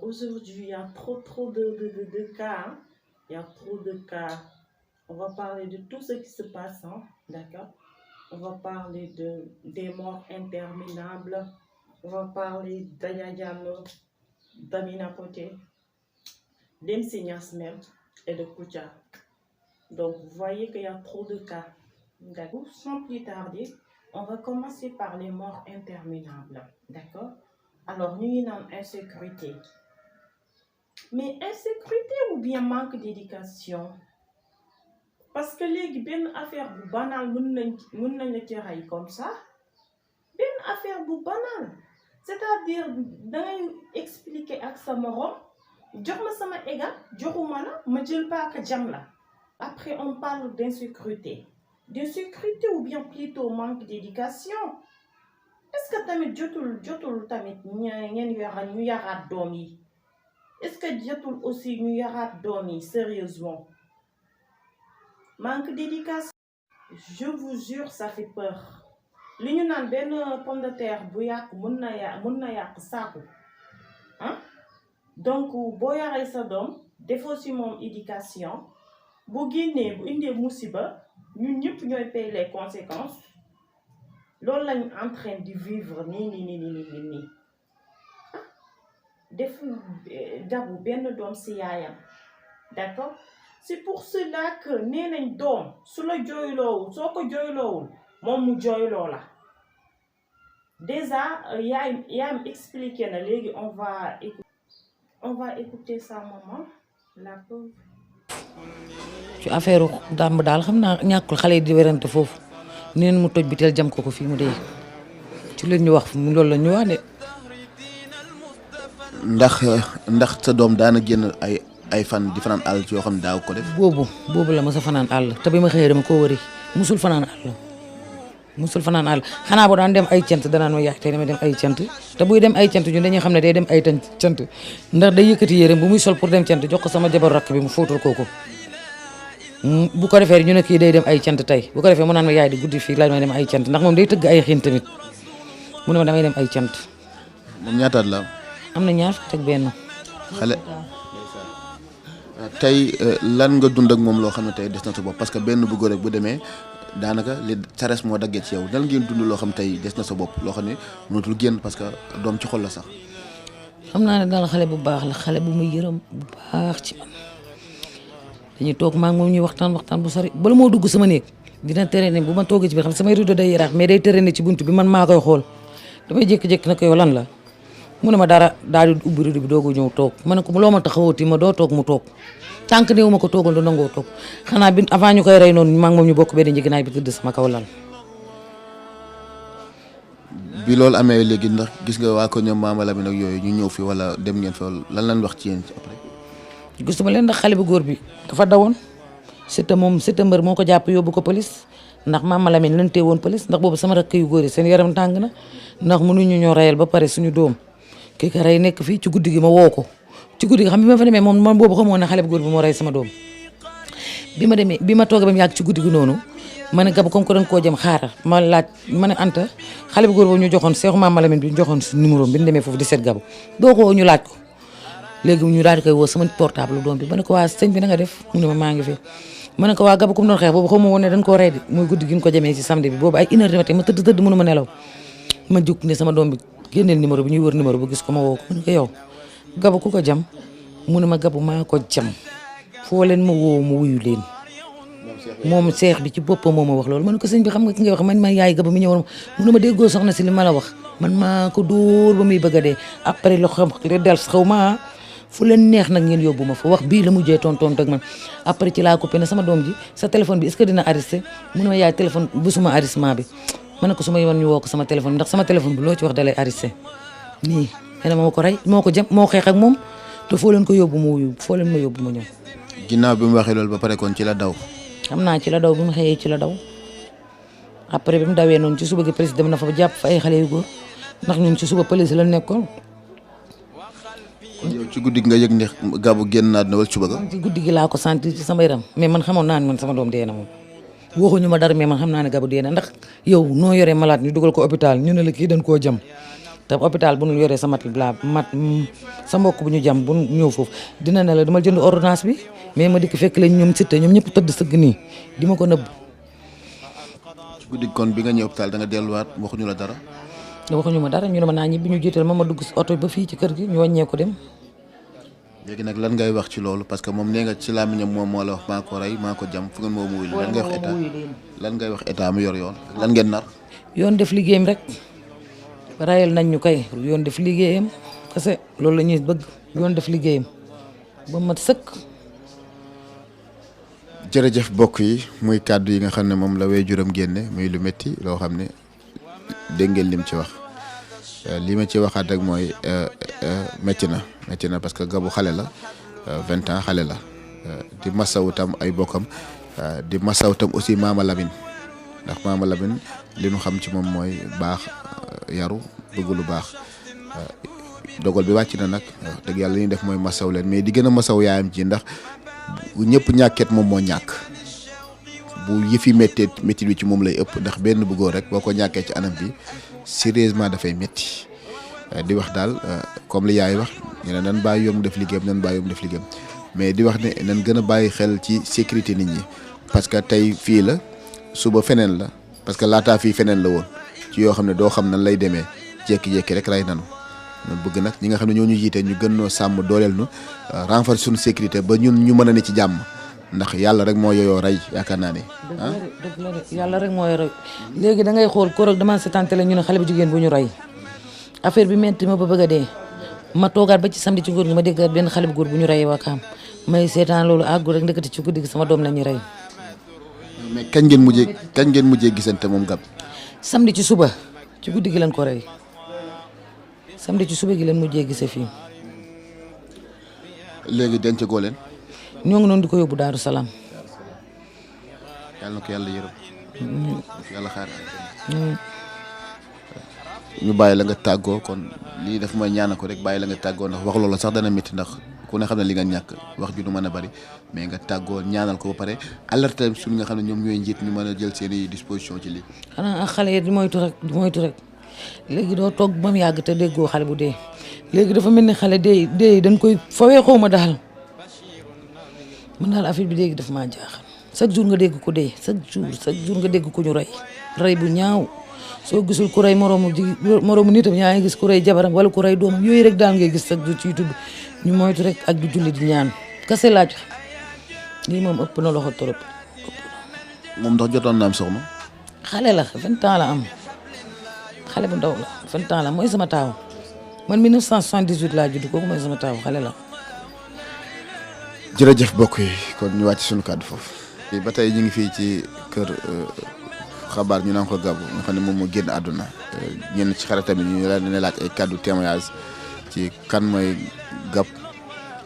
aujourd'hui, il y a trop de cas. Hein. Il y a trop de cas. On va parler de tout ce qui se passe, hein, d'accord? On va parler des morts interminables. On va parler d'Aya Diallo, d'Amina Poté, d'Msignas même et de Koutia. Donc, vous voyez qu'il y a trop de cas. D'accord? Sans plus tarder, on va commencer par les morts interminables. D'accord? Alors, nous avons une insécurité. Mais insécurité ou bien manque d'éducation? Parce que les ben affaire bu banal mën nañ la ci ray comme ça. Ben affaire bu banal. C'est-à-dire dangay expliquer ak sa morom, jox ma sama égal, joxuma la, ma jël paaka jam la. Après on parle d'insécurité. D'insécurité ou bien plutôt manque d'éducation. Est-ce que tamit jotul tamit ñen ñu yaraat doom yi? Est-ce que jotul aussi ñu yaraat doom yi sérieusement? Manque d'éducation. Je vous jure, ça fait peur. Li ñu naan benn pomme de terre bu yàq mën na yàq saaku. Hein? Donc boo yaree sa doom defoo ci moom éducation bu génnee bu indee musiba ñun ñëpp ñooy payer les conséquences. Loolu lañ en train de vivre nii. Def dabu benn doom ci yaayam. D'accord? C'est pour cela que nee nañ doom su la jooyloowul soo ko jooyloowul moom mu jooyloo la. Déjà yaayam expliqué na léegi on va écouter sa maman la pauvre. ci affaire dàmb daal xam naa ñàkkul xale yi di werante foofu neen mu toj biteel jam ko fii mu dee ci leen ñu wax loolu la ñu wax de. ndax sa doom daana génn ay fan di fanaan àll ci yoo xam ne daaw ko def. boobu la ma sa fanaan àll te bi ma xëyee dama koo wëri musul fanaan àll xanaa boo daan dem ay cant danaan ma yaay tey dama dem ay cant te buy dem ay cant ñun dañuy xam ne day dem ay cant ndax day yëkkati yéreem bu muy sol pour dem cant jox ko sama jabar rakk bi mu fóotal kooku bu ko defee ñu ne kii day dem ay cant tey bu ko defee mu naan ma yaay di guddi fii laaj ma dem ay cant ndax moom day tëgg ay xiin tamit mu ne ma damay dem ay cant. moom ñaataat la am na ñaar teg benn xale. tey lan nga dund ak moom loo xam ne tey des na sa bopp parce que benn bu góor rek bu demee daanaka li sares moo daggee ci yow lan ngeen dund loo xam tey des na sa bopp loo xam ne mënatul génn parce que doom ci xol la sax. xam naa ne daal xale bu baax la xale bu muy yërëm bu baax ci man dañuy toog maa ngi moom ñuy waxtaan bu sori bala moo dugg sama néeg dina tere ne bu ma toogee ci biir xam samay rido day yaraax mais day tere ne ci buntu bi man maa koy xool damay jékki-jékki na ko yow lan la. mu ne ma dara daal di ubbi rido bi doogu ñëw toog ma ne ko loo ma taxawooti ma doo toog mu toog tànk néew ma ko toogal du nangoo toog xanaa bi avant ñu koy rey noonu maa ngi moom ñu bokk benn njëginaay bi tëdd sama kaw lal. bi loolu amee léegi ndax gis nga waa ko ñoom Mama Lamine ak yooyu ñu ñëw fi wala dem ngeen fa lan lañ wax ci yéen ci après. gisuma leen ndax xale bu góor bi dafa dawoon Siteu mbër moo ko jàpp yóbbu ko police ndax Mama Lamine lañ tee woon police ndax boobu sama rakk yu góor yi seen yaram tàng na ndax mënuñu ñoo reyal ba pare suñu doom. kii ka rey nekk fii ci guddi gi ma woo ko ci guddi gi xam bi ma fa demee moom man boobu xamoon ne xale bu góor bi moo rey sama doom bi ma toogee ba mu yàgg ci guddi gi noonu ma ne Gabou comme que danga koo jëm xaaral ma laaj ma ne Anta xale bu góor boobu ñu joxoon Seexu Mama Lamine bi ñu joxoon si numéro bi ñu demee foofu di seet Gabou doo ko ñu laaj ko léegi ñu daal di koy woo sama portable doom bi ma ne ko waa sëñ bi na nga def mu ne ma maa ngi fi ma ne ko waa Gabou comme doon xeex boobu xaw ma woon ne dañ koo rey di muy guddi gi ñu ko jëmee ci samedi bi boobu ay 1h du matin ma tëdd mënu ma nelaw ma jóg ne sama doom bi génneel numéro bi ñuy wër numéro bu gis ko ma woo ko mu ne ko yow Gabou ku ko jam mu ne ma Gabou maa ko jam foo leen ma woo mu wuyu leen moom seex bi ci boppam moo ma wax loolu ma ne ko sëñ bi xam nga ki nga wax man ma yaay Gabou mi ñëwoon mu ne ma déggoo soxna si li ma la wax man maa ko dóor ba muy bëgg a dee après la xam li del xaw ma fu leen neex nag ngeen yóbbu ma fa wax bii la mujjee tonton ak man après ci laa coupé ne sama doom ji sa téléphone bi est-ce que dina arrêté mu ne ma yaay téléphone bu suma arrêtement bi ma ne ko su ma yoon ñu woo ko sama téléphone ndax sama téléphone bi loo ci wax dalay arrêté nii nee na moo ko rey moo ko jëm moo xeex ak moom te foo leen ko yóbbu mu wuyu foo leen ma yóbbu ma ñëw. ginnaaw bi mu waxee loolu ba pare kon ci la daw. xam naa ci la daw bi mu xëyee ci la daw après bi mu dawee noonu ci suba gi président dem na fa jàpp fa ay xale yu góor ndax ñun ci suba police la nekkoon. kon yow ci guddi gi nga yëg ne Gabou génn naa dina wala suba ga. ci guddi gi laa ko sentir ci sama yaram mais man xamoon naa ne man sama doom dee na moom. waxuñu ma dara mais man xam naa ne Gabou dee na ndax yow noo yoree malade ñu dugal ko hôpital ñu ne la kii dañ koo jam te hôpital bu ñu yoree sa mat sa mbokk bu ñu jam bu ñëw foofu dina ne la dama jënd ordonnance bi mais ma dikk fekk lañ ñoom Siteu ñoom ñëpp tëdd sëgg nii di ma ko nëbb. ci guddi kon bi nga ñëw hôpital da nga delluwaat waxuñu la dara. waxuñu ma dara ñu ne ma naa ñibbi ñu jiital ma dugg si oto ba fii ci kër gi ñu wàññee ko dem. léegi nag lan ngay wax ci loolu parce que moom nee nga ci làmmiñam moom moo la wax maa ko rey maa ko jam fu ngeen moo wuyu lan ngay wax état lan ngay wax état mu yor yoon lan ngeen nar. yoon def liggéeyam rek rayal nañ ñu kay yoon def liggéeyam kese loolu la ñuy bëgg yoon def liggéeyam ba mat sëkk. jërëjëf mbokk yi muy kàddu yi nga xam ne moom la waajuram génne muy lu métti loo xam ne dégg ngeen lim ci wax li ma ci waxaat rek mooy métti na parce que Gabou xale la 20 ans xale la di masawu tam ay bokkam di masawu tam aussi Mama Lamine ndax Mama Lamine li nu xam ci moom mooy baax yaru bëgg lu baax dogal bi wàcc na nag dëgg yàlla li ñuy def mooy masaw leen mais di gën a masaw yaayam ci ndax ñëpp ñàkket moom moo ñàkk bu yëfi méttee métti bi ci moom lay ëpp ndax benn bu góor rek boo ko ñàkkee ci anam bi sérieusement dafay métti di wax daal comme li yaay wax ñu ne nan bàyyi yoon mu def liggéeyam mais di wax ne nan gën a bàyyi xel ci sécurité nit ñi parce que tey fii la suba feneen la parce que laataa fii feneen la woon ci yoo xam ne doo xam nan lay demee jékki-jékki rek ray nanu ñun bëgg nag ñi nga xam ne ñoo ñu jiite ñu gën noo sàmm dooleel nu renforcer suñu sécurité ba ñun ñu mën a ne ci jàmm ndax yàlla rek moo yooyoo rey yaakaar naa ne. dëgg la de yàlla rek moo yooyoo léegi da ngay xool kóor ak dama seetaan télé ñu ne xale bu jigéen bu ñu rey affaire bi metti ma ba bëgg a dee ma toogaat ba ci samedi ci góor gi ma déggaat benn xale bu góor bu ñu rey Wakaam may seetaan loolu àggul rek ndekete ci guddi gi sama doom la ñuy rey. mais kañ ngeen mujjee gisante moom Gab. samedi ci suba ci guddi gi lañ ko rey samedi ci suba gi leen mujjee gise fii. léegi denc goo leen. ñoo ngi noonu di ko yóbbu Daaru Salaam. yàlla na ko yàlla yërëm. yàlla xaar ñu bàyyi la nga tàggoo kon lii daf may ñaana ko rek bàyyi la nga tàggoo ndax wax loolu sax dana métti ndax ku ne xam ne li nga ñàkk wax ju du mën a bari mais nga tàggoo ñaanal ko ba pare alerte suñu nga xam ne ñoom ñooy njiit ñu mën a jël seeni disposition ci lii. xanaa ak xale yi di moytu rek léegi doo toog ba mu yàgg te déggoo xale bu dee léegi dafa mel ni xale dee dañ koy fawee xaw ma daal man daal affaire bi léegi daf maa jaaxal chaque jour nga dégg ko dee chaque jour nga dégg ko ñu rey bu ñaaw soo gisul ku rey moroomu nitam yaa ngi gis ku rey jabaram wala ku rey doomam yooyu rek daal ngay gis chaque jour ciy tudd ñu moytu rek ak du julli di ñaan kase laaj lii moom ëpp na loxo trop. moom ndax jotoon na am soxna. xale la 20 ans la am xale bu ndaw la 20 ans la mooy sama taaw man 1978 laa judd kooku mooy sama taaw xale la. jërëjëf mbokk yi kon ñu wàcc suñu kàddu foofu. ba tey ñu ngi fii ci kër xabaar ñu naan ko Gabou nga xam ne moom moo génn àdduna ñenn ci xarit tamit ñu leen laaj ay kàddu témoignage ci kan mooy Gab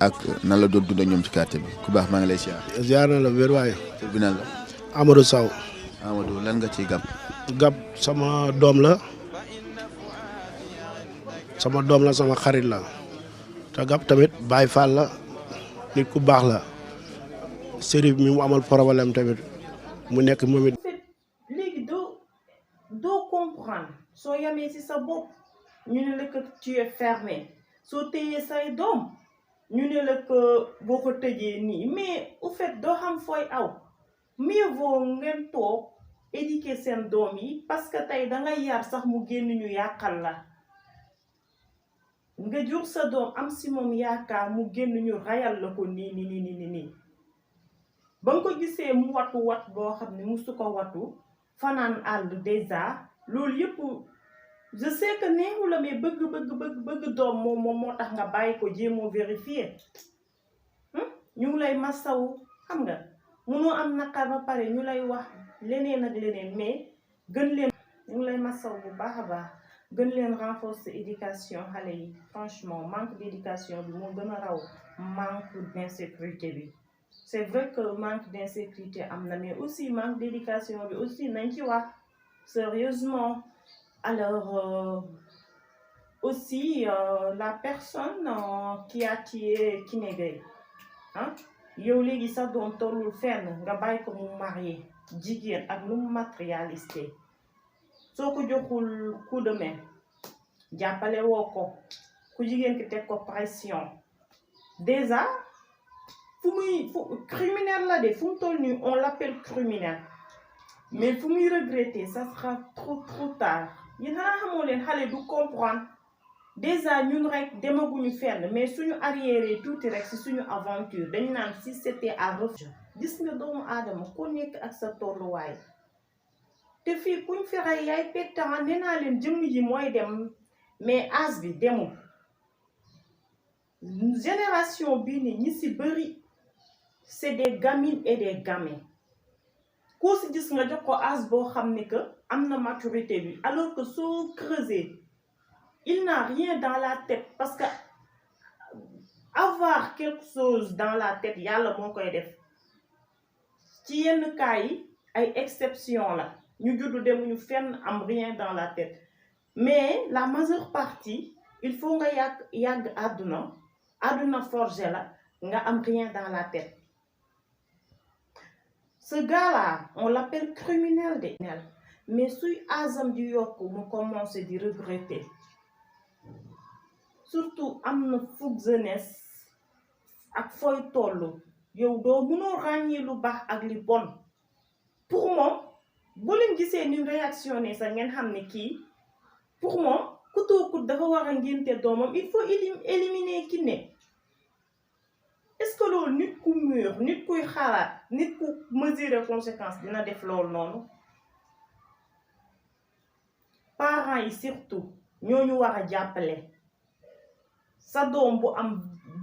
ak nan la doon dund ak ñoom ci quartier bi ku baax maa ngi lay ziar. ziar na la wér waaye. tur bi nan la. Amadou Sow. Amadou lan nga ciy Gab. Gab sama doom la sama xarit la te Gab tamit Baye Fall la nit ku baax la sëriñ mi mu amal problème tamit mu nekk moom it. léegi doo comprendre soo yamee ci sa bopp ñu ne la que tu es fermé soo téyee say doom ñu ne la que boo ko tëjee nii mais au fait doo xam fooy aw mieux vaut ngeen toog éduquer seen doom yi parce que tey dangay yar sax mu génn ñu yàqal la nga jur sa doom am si moom yaakaar mu génn ñu rayal la ko nii ba nga ko gisee mu wattu boo xam ne musu ko wattu fanaan àll déjà loolu yëpp je sais que neexu la mais bëgg doom moom moo tax nga bàyyi ko jéemoo vérifier ñu ngi lay masawu xam nga munoo am naqar ba pare ñu lay wax leneen ak leneen mais gën leen ñu ngi lay masawu bu baax a baax gën leen renforcer éducation xale yi franchement manque d'éducation bi moo gën a raw manque d'insécurité bi c'est vrai que manque d'insécurité am na mais aussi manque d'éducation bi aussi nañ ci wax sérieusement alors aussi la personne qui a tué Kiné Gaye yow léegi sa doom tollul fenn nga bàyyi ko mu marié jigéen ak lu mu matérialité soo ko joxul coup de main jàppale woo ko ku jigéen ki teg ko pression déjà fu criminel la de fu mu toll nii on l'appelle criminel mais fu muy regretter ça sera trop tard yéen xanaa xamoo leen xale du comprendre déjà ñun rek demaguñu fenn mais suñu arrière tuuti rek si suñu aventure dañu naan si c'était à refaire gis nga doomu aadama ku nekk ak sa tolluwaay te fii kuñ fexe yaay pettan nee naa leen jëmm yi mooy dem mais âge bi demul génération bii ni ñi si bëri c'est des gamines et des gamins koo si gis nga jox ko âge boo xam ne que am na maturité bi alors que soo creuser il n'a rien dans la tête parce que avoir quelque chose dans la tête yàlla moo koy def ci yenn cas yi ay exception la ñu juddu demuñu fenn am rien dans la tête mais la majeure partie il faut nga yàgg àdduna forgé la nga am rien dans la tête ce gars-là on l'appelle criminel de mais suy asam di yokk mu commencé di regretter surtout am na fukk jeunesse ak fooy tollu yow doo mënoo ràññee lu baax ak li bon pour moom boo leen gisee ni réactionné sax ngeen xam ne kii pour moom kutoo dafa war a ngénte doomam il faut éliminer Kiné est-ce que loolu nit ku mûr nit kuy xalaat nit ku mesurer conséquence dina def loolu noonu parents yi surtout ñooñu war a jàppale sa doom bu am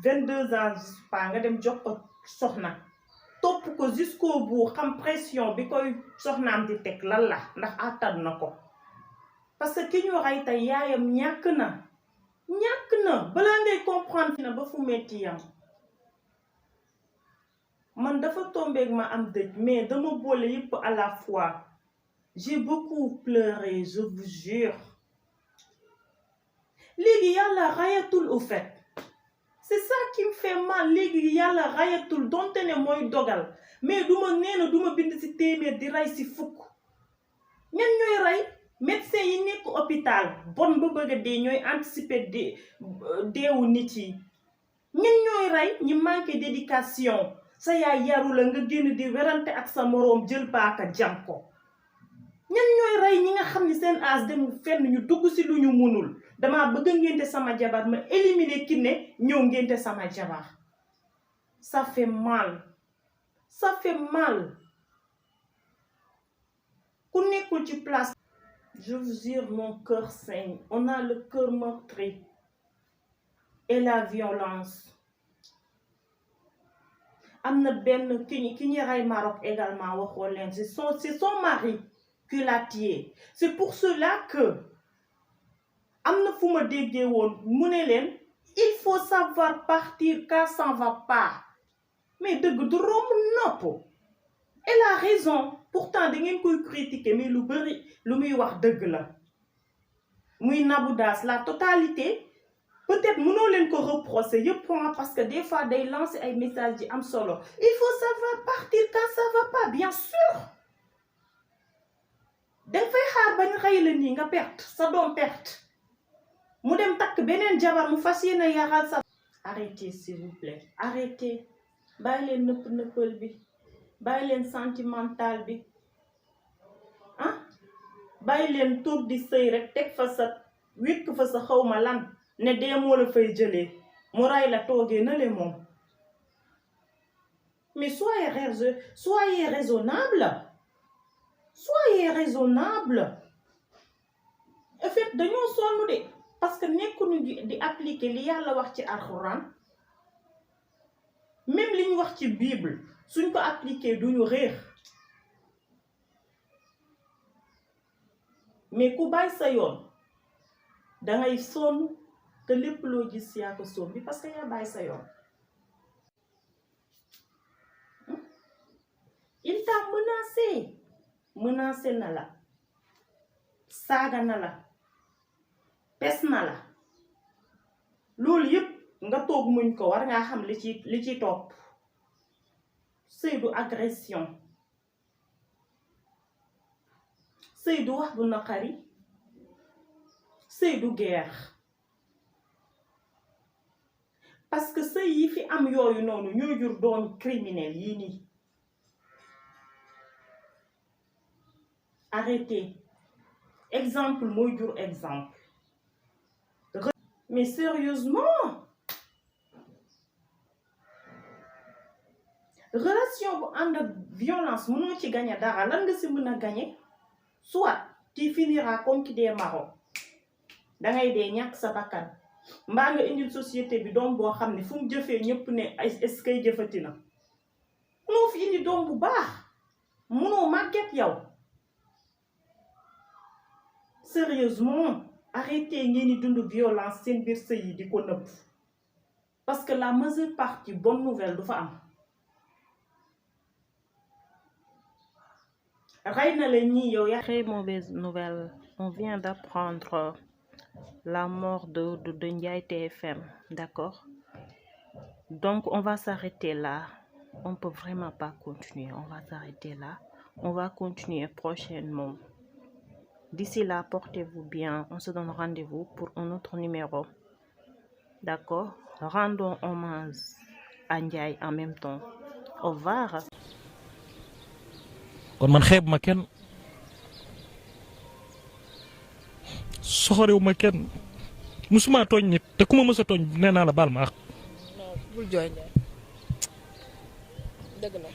22 ans pas nga dem jox ko soxna topp ko jusqu'au bout xam pression bi koy soxnaam di teg lan la ndax àttan na ko parce que ki ñu rey tey yaayam ñàkk na balaa ngay comprendre na ba fu metti yam man dafa tombeeg ma am dëj mais dama boole yëpp à la fois j'ai beaucoup pleuré je vous jure léegi yàlla rayatul au fait c'est ça qui me fait mal léegi yàlla rayatul donte ne mooy dogal mais duma bind ci téeméer di rey ci fukk ñan ñooy rey médecin yi nekk hôpital bon ba bëgg a dee ñooy anticiper deewu nit yi ñan ñooy rey ñi manqué d'éducation sa yaay yaru la nga génn di werante ak sa moroom jël paaka jam ko ñan ñooy rey ñi nga xam ni seen âge demul fenn ñu dugg ci lu ñu munul dama bëgg ngénte sama jabar ma éliminer Kiné ñëw ngénte sama jabar ça fait mal ku nekkul ci place je vous jure mon cœur saigne on a le cœur meurtri et la violence am na benn ki ñu rey Maroc également waxoo leen c'est son mari qui l'a tué c'est pour cela que am na fu ma déggee woon mu ne leen il faut savoir partir quand ça va pas mais dëgg du romb nopp elle a raison pourtant da ngeen koy critiquer mais lu bari lu muy wax dëgg la muy Nabou Dash la totalité peut-être mënoo leen ko reprocher yëpp parce que des fois day lancer ay messages yi am solo il faut savoir partir quand ça va pas bien sûr danga fay xaar bañ xëy la nii nga perte sa doom perte mu dem takk beneen jabar mu fas yéene yaxal sa arrêtez s'il vous plaît arrêtez bàyyi leen nëppal bi bàyyi leen sentimental bi bàyyi leen toog di sëy rek teg fa sa wékk fa sa xawma lan ne dee moo la fay jëlee mu ray la toogee na le moom mais soyez raisonnable en fait dañoo sonn de parce que nekkuñu di appliquer li yàlla wax ci alxuraan même li ñu wax ci bible suñ ko appliquer duñu réer mais ku bàyyi sa yoon dangay sonn te lépp loo gis yaa ko sonn bi parce que yaa bàyyi sa yoon il t'a menacé na la saaga na la pes na la loolu yëpp nga toog muñ ko war ngaa xam li ci topp sëy du agression sëy du wax bu naqari sëy du guerre parce que sëy yi fi am yooyu noonu ñoo jur doom criminel yii nii arrêtez exemple mooy jur exemple mais sérieusement relation bu ànd ak violence mënoo ci gagner dara lan nga si mën a gagner soit tu finiras comme qui des marrons dangay dee ñàkk sa bakkan mbaa nga indil société bi doom boo xam ne fu mu jëfee ñëpp ne est-ce que jëfati na mënoo fi indi doom bu baax mënoo màgget yow sérieusement arrêtez ngeen di dund violence seen biir sëy yi di ko nëbb parce que la majeure partie bonne nouvelle du fa am rey na la ñii yow yaa. Très mauvaise nouvelle, on vient d'apprendre la mort de Ndiaye TFM, d'accord? Donc on va s'arrêter là, on peut vraiment pas continuer, on va s'arrêter là, on va continuer prochainement. D'ici là, portez-vous bien, on se donne rendez-vous pour un autre numéro, d'accord? Rendons hommage à Ndiaye en même temps. Au revoir. kon man xeeb ma kenn soxorewu ma kenn musuma tooñ nit te ku ma mës a tooñ nee naa la baal ma ak. non bul jooy Ndiaye dëgg la.